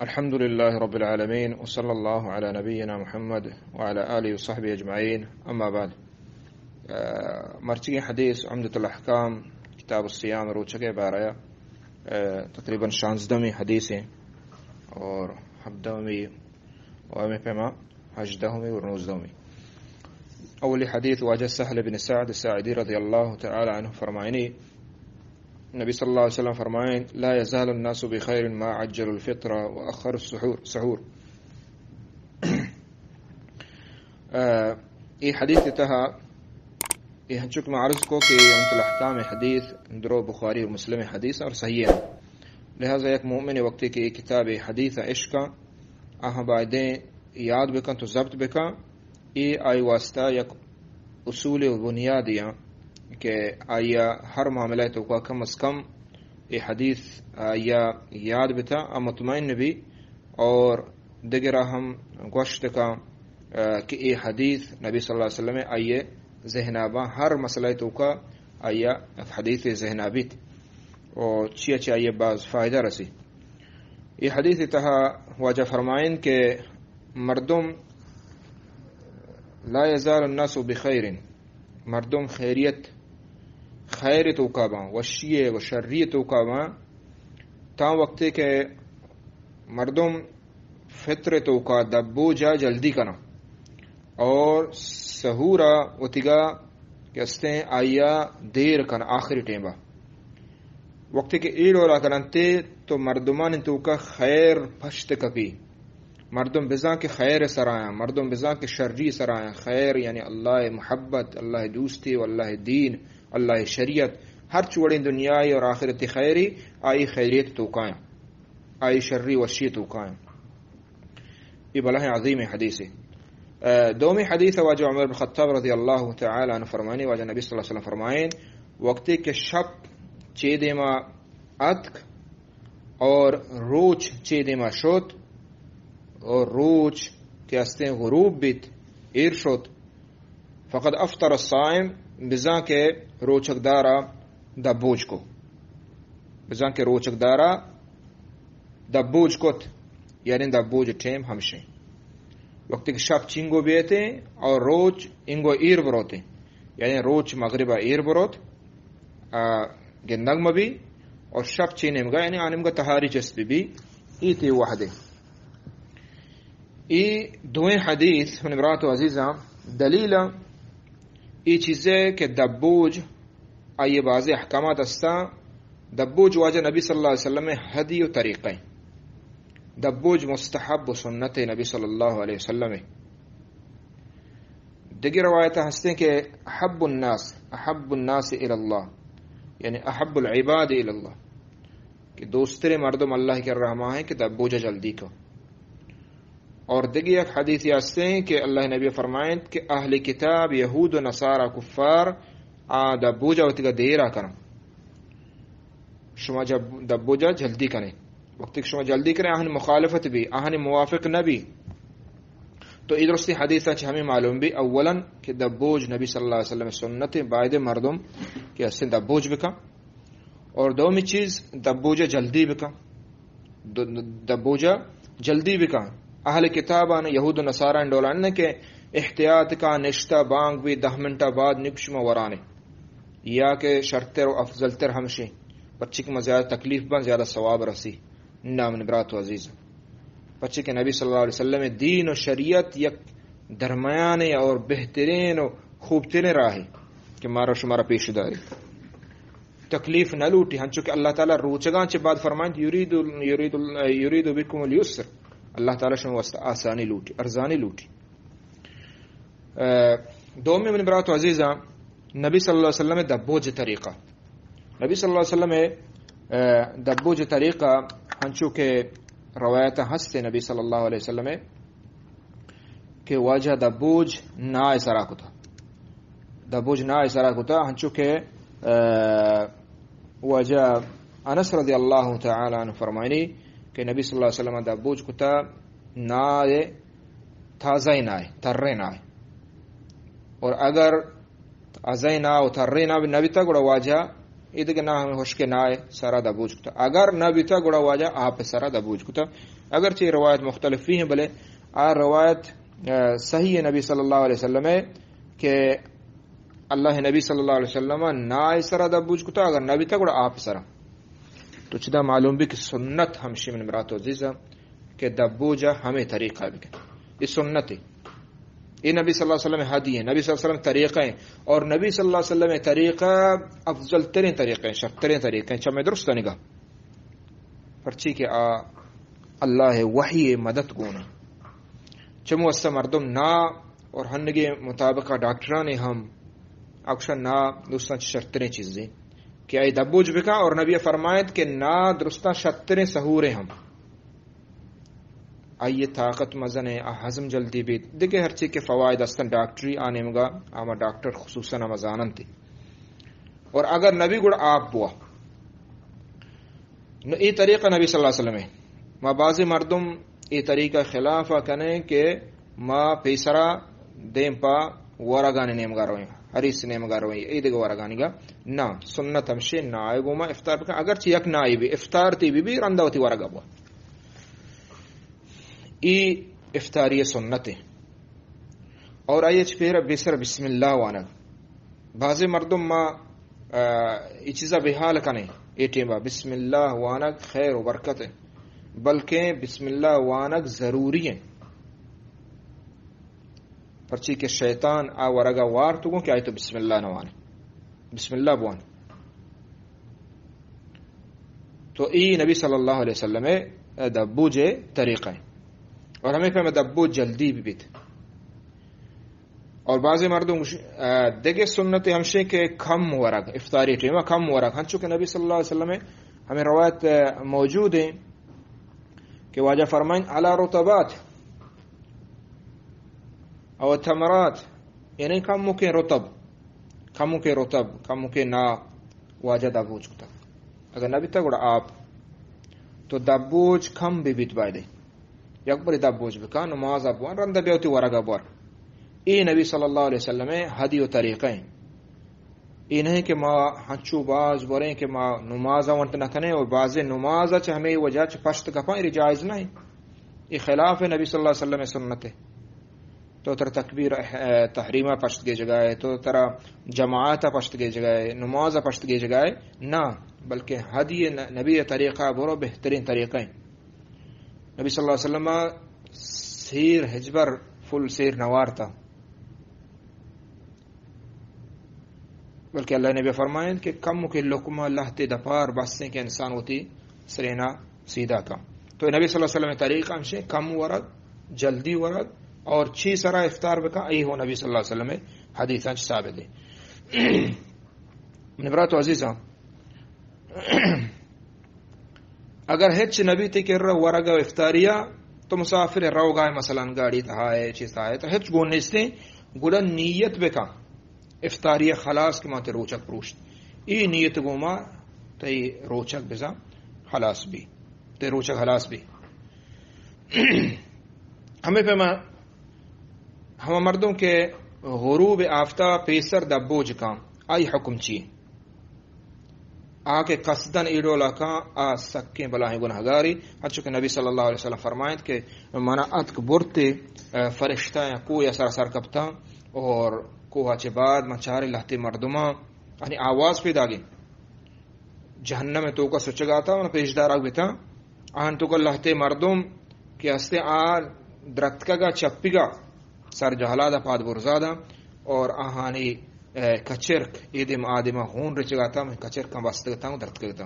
الحمد لله رب العالمين وصلى الله على نبينا محمد وعلى آله وصحبه أجمعين. أما بعد، مرچی حدیث عمدۃ الاحکام کتاب الصیام روچہ کے بارے تقریباً 16 حدیث ہیں اور 17 وامِ پیما 18 اور 19. اول حدیث واجہ سہل بن سعد الساعدی رضی اللہ تعالی عنہ فرمائنی، نبی صلی اللہ علیہ وسلم فرمائیں لا يزال الناس بخير ما عجلوا الفطر واخروا السحور. یہ حدیث تہا یہ ہنچک میں عرض کو کہ عمدۃ الاحکام حدیث درو بخاری اور مسلم حدیث اور صحیح ہے، لہذا ایک مومن وقتی کہ کتاب حدیث عشق آہاں بائدیں یاد بکن تو ضبط بکن. یہ آئی واسطہ یک اصول و بنیادیاں کہ آیا ہر معاملہ تو کا کم از کم یہ حدیث آیا یاد بتا مطمئن بھی، اور دیگر ہم گوشت کا کہ یہ حدیث نبی صلی اللہ علیہ وسلم آئیے ذہنابا ہر مسئلہ تو کا آیا حدیث ذہنابی اور چیا آئیے بعض فائدہ رسی. یہ حدیث تہا واجہ فرمائن کہ مردم لا يزال الناس بخیر، مردم خیر تو کاباں وشیے و شریع تو کاباں تا وقتے کہ مردم فطر تو کا دبو جا جلدی کنا اور سہورا وتگا کہستے آیا دیر کنا آخری ٹیمبا وقتے کہ ایڑولا کننتے تو مردمان تو کا خیر پشت کپی، مردم بزاں کے خیر سرایاں، مردم بزاں کے شرری سرایاں. خیر یعنی اللہ محبت، اللہ دوستی و اللہ دین، اللہ شریعت، ہر چوڑی دنیای اور آخرت خیری آئی خیریت تو قائم، آئی شرری وشی تو قائم. یہ بلہ عظیم حدیث ہے. دومی حدیث واجہ عمر بن خطاب رضی اللہ تعالی عنہ فرمانی، واجہ نبی صلی اللہ علیہ وسلم فرمائیں وقتی کہ شب چیدے ما اتک اور روچ چیدے ما شد اور روچ کے استے غروب بیت ایر شد فقد افطر الصائم، بزاں کے روچک دارا دبوج کو، بزاں کے روچک دارا دبوج کت یعنی دبوج ٹیم ہمشے وقتی کہ شب چنگو بیتے اور روچ انگو ایر بروتے یعنی روچ مغربہ ایر بروت گندگ مبی اور شب چینم گا یعنی آنم گا تہاری چسپی بھی ایتی وحدے. ای دویں حدیث من برات و عزیزہ دلیل ای چیزیں کہ دبوج آئیے بعض احکامات استا. دبوج واجہ نبی صلی اللہ علیہ وسلم ہدی و طریقہ، دبوج مستحب و سنت نبی صلی اللہ علیہ وسلم. دیگر روایت ہستے کہ احب الناس الی اللہ یعنی احب العباد الی اللہ، کہ دوستر مردم اللہ کے رحمہ ہے کہ دبوجہ جلدی کو. اور دیگی ایک حدیث یاستے ہیں کہ اللہ نبی فرمائیں کہ اہل کتاب یہود و نصارہ کفار دبوجہ وقت کا دیرہ کریں، شما جب دبوجہ جلدی کریں، وقت شما جلدی کریں آہن مخالفت بھی آہن موافق نبی. تو ادرستی حدیثہ چھ ہمیں معلوم بھی اولا کہ دبوج نبی صلی اللہ علیہ وسلم سنت باید مردم کہ اس سے دبوج بکا، اور دومی چیز دبوجہ جلدی بکا، دبوجہ جلدی بکا. اہل کتابان یہود و نصارہ ڈولان کہ احتیاط کا نشتہ بانگ بھی 10 منٹہ بعد نکشمہ ورانے یا کہ شرطر و افضل تر ہمشیں بچے میں زیادہ تکلیف بن زیادہ ثواب رسی. نامن برات و عزیز بچے کے نبی صلی اللہ علیہ وسلم دین و شریعت یک درمیان اور بہترین و خوب ترین راہ کہ مارا شمارا پیش داری تکلیف نہ لوٹی. ہن چونکہ اللہ تعالیٰ روچگان چے بعد فرمائیں یرید بکم الیسر، اللہ تعالیٰ شما واسطہ آسانی لوٹی ارزانی لوٹی. دومی من برات و عزیزہ نبی صلی اللہ علیہ وسلم دبوج طریقہ، نبی صلی اللہ علیہ وسلم دبوج طریقہ ہنچو کہ روایت ہستے نبی صلی اللہ علیہ وسلم کہ واجہ دبوج نا اسرا کتا، دبوج نا اسرا کتا ہنچو کہ واجہ انس رضی اللہ تعالی عنہ فرمائنی کہ نبی صلی اللہ علیہ وسلم دبوج کتا نائے تازہ نائے ترے نائے، اور اگر ازائی نا و ترے نا نبی تا گوڑا واجہ ایدگه نا ہمیں ہوش کے نائے سارا دبوج کتا اگر نہ بیتا گڑا واجہ آپ سارا دبوج کتا اگرچہ روایت مختلف ہیں بلے روایت صحیح نبی صلی اللہ علیہ وسلم ہے کہ اللہ نبی صلی اللہ علیہ وسلم نائے سارا دبوج کتا اگر نہ بیتا گڑا آپ سارا تو چدا معلوم بھی کہ سنت ہمشی من مرات عزیزہ کہ دبوجہ ہمیں طریقہ بھی یہ سنت ہے یہ نبی صلی اللہ علیہ وسلم ہدی ہے نبی صلی اللہ علیہ وسلم طریقہ ہیں اور نبی صلی اللہ علیہ وسلم طریقہ افضل ترین طریقے ہیں شرطرین طریقے ہیں چمیں درست نگاہ پرچی کہ اللہ وحی مدد گونا چمو اس مردم نا اور ہنگے مطابق ڈاکٹران ہم اکثر نا دوسرا شرطرین چیزیں کہ آئی دبوج بکا اور نبی فرمایت کہ نا درستہ شرطرین سہوریں ہم آئیے طاقت مزن ہے ہضم جلدی بھی دیکھے ہر چیز کے فوائد استن ڈاکٹری آنے مگا آما ڈاکٹر خصوصاً مزانن تھی اور اگر نبی گڑ آپ بوا یہ طریقہ نبی صلی اللہ علیہ وسلم ہے ما بعضی مردم یہ طریقہ خلاف کنے کہ ما پیسرا دیم پا ورگانی نیمگا روئیں حریص نیمگا روئیں ای دیگا ورگانی گا نا سنت ہمشے نا آئے گو ما افطار بکن اگر چی یک نا آئی بھی افطار تی بھی رندہ ہوتی ورگا بوا ای افطاری سنت ہے اور آئیے چپیر بیسر بسم اللہ وانا بعضی مردم ما ای چیزا بحال کنے ای ٹیمبا بسم اللہ وانک خیر و برکت ہے بلکہ بسم اللہ وانک ضروری ہے پرچی کہ شیطان ورگا وار تو کہ آئی تو بسم اللہ نوانے بسم اللہ بوان تو ای نبی صلی اللہ علیہ وسلم دبوج طریقہ ہے اور ہمیں پہ دبوج جلدی بھی بیت اور بعض مردوں دیکھے سنت ہمشے کے کم ورگ افطاری ٹیمہ کم ورگ ہن چونکہ نبی صلی اللہ علیہ وسلم ہمیں روایت موجود ہیں کہ واجہ فرمائیں علی رطبات او تمرات یعنی کم کے رطب کم کے نا واجہ دبوج کتا اگر نبی تا گوڑا آپ تو دبوج کم بھی بیت بائی دے یک بری دبوج بکا نماز ابوان رند بیوتی ورگ ابوار ای نبی صلی اللہ علیہ وسلم ہدی و طریقہ ہیں ای نہیں کہ ما ہنچو باز بوریں کہ ما نماز ونٹ نہ کنے اور باز نماز چ ہمیں وجہ چ پشت کپا ای جائز نہیں یہ خلاف ہے نبی صلی اللہ علیہ وسلم سنت ہے تو تر تکبیر تحریمہ پشت کے جگہ تو ترا جماعت پشت کے جگہ نماز پشت کے جگہ نہ بلکہ ہدی نبی طریقہ برو بہترین طریقہ ہیں نبی صلی اللہ علیہ وسلم سیر ہجبر فل سیر نوار تھا بلکہ اللہ نے بھی فرمائیں کہ کم کے لقمہ لہتے دپار بسیں کہ انسان ہوتی سرینا سیدھا کا تو نبی صلی اللہ علیہ وسلم طریقہ ہمشے کم ورد جلدی ورد اور چھ سرا افطار بکا ای ہو نبی صلی اللہ علیہ وسلم حدیثاں ثابت ہے نبرات عزیزہ اگر ہچ نبی تے کر رہا ورگا افطاریہ تو مسافر رو گائے مثلا گاڑی تھائے چیز تھائے تو ہچ گون نستے گڑا نیت بکا افطاریہ خلاص کے ماتے روچک پروشت ای نیت گوما تی روچک بزا خلاص بھی تی روچک خلاص بھی ہمیں پہ ہم مردوں کے غروب آفتہ پیسر دبوج کام آئی حکم چیئے آکے قصدن ایڈو لکا سکیں بلاہیں گناہگاری چونکہ نبی صلی اللہ علیہ وسلم فرمائیں کہ منا اتک برتے فرشتہ یا کوئی اثر اثر کپتا اور کوہا چے بعد مچارے لہتے مردمہ یعنی آواز پیدا گئی جہنم تو کا سچگاتا انہا پیشدار آگ بیتا آن تو کا لہتے مردم کہ ہستے درختکا گا چپی گا سر جہلادا پاد برزادا اور آہانی کچرک ایدم آدمہ خون رچگاتا میں کچرک کا بستگتا ہوں درختگتا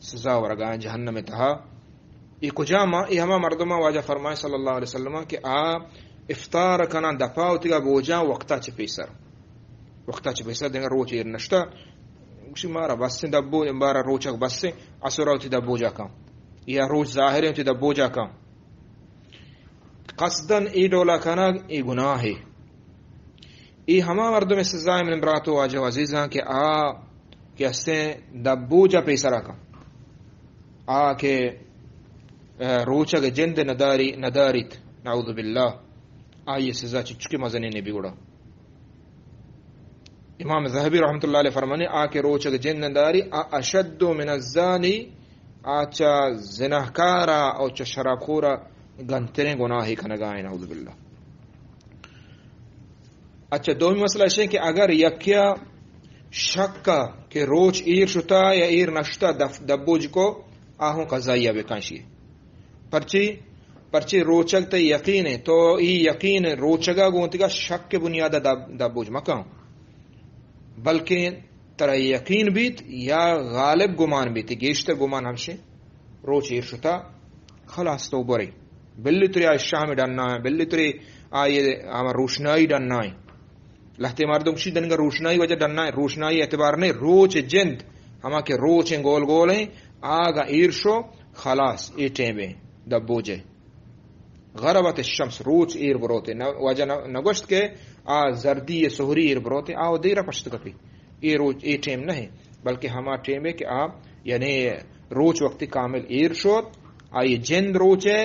سزا ورگائیں جہنم میں تہا یہ کجاما یہ ہما مردمہ واجہ فرمائے صلی اللہ علیہ وسلم کہ افطار کنا دپا ہوتی گا بوجا وقتا چھ پیسر دیں گا روچ ایر نشتا اسی مارا بسیں دبو مارا روچک بسیں اثرہ ہوتی دبو جا کام یا روچ ظاہر ہوتی دبو جا کام قصدن ای ڈولا کنا ای گناہ ہے ای ہما مردم سزائے من براتو واجہ عزیزاں کہ کہ اسے دبو جا پیسرہ کا کہ روچک جند نداریت نعوذ باللہ یہ سزا چکے مزنی نے بگڑا امام ذہبی رحمۃ اللہ علیہ فرمانے آ کے روچگ جن داری اشد من الزانی آچا زناکارا او چا شرابخورا گنترین گناہی کنگائیں نعوذ باللہ. اچھا دومی مسئلہ ہے کہ اگر یکیا شکا کہ روچ ایر شتا یا ایر نشتا دبوج کو آہوں قضائیہ بکانشی پرچی روچگ تے یقین ہے تو ای یقین روچگا گونتگا شک کے بنیاد دبوج مکان بلکہ ترا یقین بیت یا غالب گمان بیت گیشتر گمان ہمشے روچ ایر شتا خلاص تو بری بلی تری آئی شاہ میں ڈننا ہے بلی تری آئی آمار روشنائی ڈننا ہے لہتے مردم شی دنگا روشنائی وجہ ڈننا ہے روشنائی اعتبار نہیں روچ جند ہما کے روچ گول گول ہیں آگا ایر شو خلاص ای ٹیمیں دبوجے غربت الشمس روچ ایر بروتے وجہ نگوشت کے زردی سہری ایر بروتے دیرہ پشت کپی ای روچ ای ٹیم نہیں بلکہ ہما ٹیم ہے کہ آپ یعنی روچ وقتی کامل ایر شوت آئی جند روچ ہے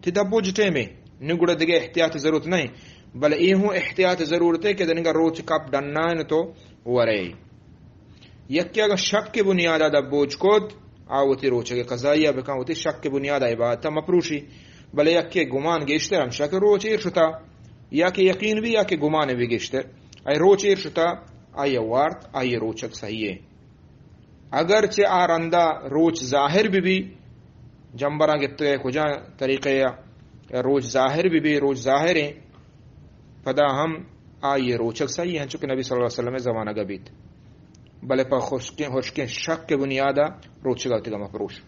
تی دبوج ٹیم ہے نگوڑا دیگے احتیاط ضرورت نہیں بل ای ہوں احتیاط ضرورت ہے کہ دنگا روچ کپ ڈنائن تو ورے یکی اگر شک کی بنیاد دبوج کود آوتی روچے قضائیہ بکان ہوتی شک کی بنیاد عبادت مپروشی بلے یکی گمان گیشتر ہم شک روچ ایر شتا یا کہ یقین بھی یا کہ گمان بھی گیشتر ای روچ ایر شتا آئی وارت آئی روچک صحیح ہے اگرچہ آرندہ روچ ظاہر بھی جنبران گتے کجا طریقے روچ ظاہر بھی روچ ظاہر ہیں پدا ہم آئی روچک صحیح ہیں چونکہ نبی صلی اللہ علیہ وسلم زمانہ گبیت بلے پا خوشکیں شک کے بنیادہ روچ گاوتی گا مفروش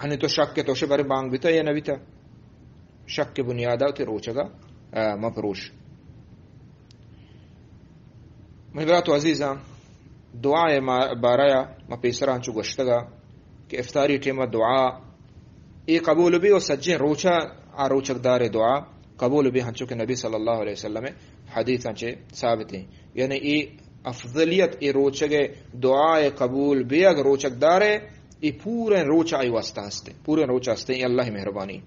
ہنی تو شک کے توشے بارے بانگ بیتا یا نبی تا شک کے بنیادہ تی روچ گا مفروش. محبرات و عزیزاں دعا بارایا ما پیسران چو گشتگا کہ افطاری ٹیمہ دعا ای قبول بھی اور سجیں روچا آروچک دار دعا قبول بھی ہنچو کہ نبی صلی اللہ علیہ وسلم حدیث ہنچے ثابت ہیں یعنی ای افضلیت ای روچگے دعا قبول بھی اگر روچک دار ہے ای پورے روچا ای واسطہ ہستے پورے روچا ہستے ای اللہ مہربانی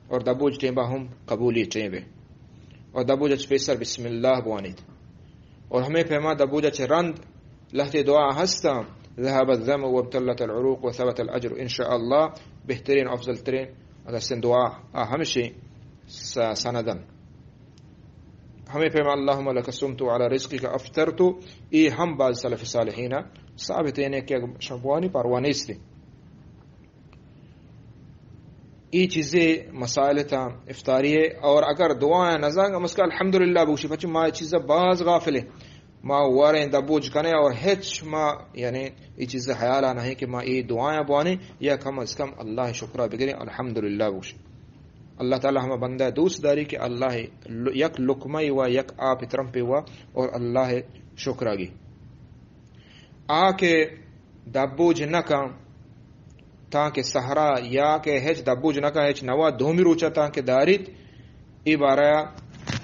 اور دبوج ٹیمہ ہم قبولی ٹیمے اور دبوج اچ پیسر بسم اللہ بوانید اور ہمیں پیما دبوج اچ رند لہتے دعا ہستا ذهب الذم وابتلت العروق وثبت الاجر انشاءاللہ بہترین افضل ترین اگر سن دعا ہمشی سندن ہمیں پیما اللہم لک سمت على رزقک افطرت ای ہم بعض سلف صالحین ثابت ہے کہ شبوانی پروانی سے ای چیزیں مسائل تا افطاری ہے اور اگر دعائیں نزاگ مسکا الحمدللہ بوشی پچ ما چیزیں بعض غافل ہے ما واریں دبوج کنے اور ہچ ما یعنی ای چیزیں خیال آنا ہے کہ ما ای دعائیں بوانے یا کم از کم اللہ شکرہ بگریں الحمدللہ بوشی اللہ تعالی ہمیں بندہ دوست داری کہ اللہ یک لکمہ ہوا یک آپ اترم پہ ہوا اور اللہ شکرہ گی آ کے دبوج نکا تاکہ سہرا یا کہ ہچ دبوج نکا ہچ نوا دومی روچا تاکہ دارید ای بارایا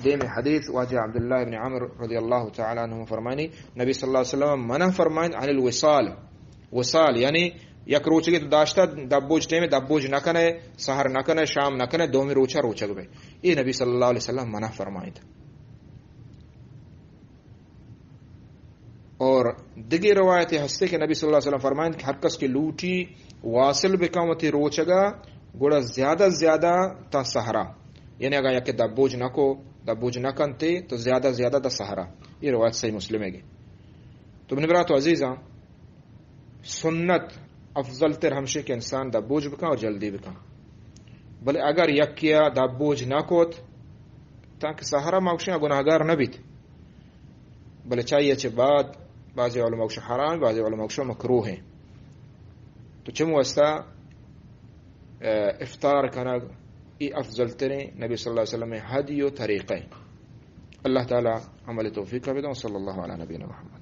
دیم حدیث واجہ عبداللہ ابن عمر رضی اللہ تعالی عنہ فرمائنی نبی صلی اللہ علیہ وسلم منع فرمائن عن الوصال وصال یعنی یک روچگی تو داشتا دبوج ٹیمے دبوج نکنے سہر نکنے شام نکنے دومی روچا روچگ بے یہ نبی صلی اللہ علیہ وسلم منع فرمائن تھا. اور دگی روایت ہستے کہ نبی صلی اللہ علیہ وسلم فرمائن کہ ہر کس کی لوٹی واصل بکامتی روچگا گوڑا زیادہ زیادہ تا سہرا یعنی اگر یک دبوج نکو دبوج نکنتے تو زیادہ زیادہ دا سہرا یہ روایت صحیح مسلم ہے گی. تو ابن برات و عزیزاں سنت افضل تر ہمشے کہ انسان دبوج بکا اور جلدی بکا بلے اگر یک کیا دبوج نکوت تاکہ سہرا موشیاں گناہگار نبیت بلے چاہیے چھے بعد بعضی علماء موش حرام بعضی علماء موش مکروہ ہیں تو چمو استا افطار کنگ ای افضل ترین نبی صلی اللہ علیہ وسلم ہدی و طریقہ اللہ تعالی عمل توفیق کا بدوں صلی اللہ علیہ نبینا محمد.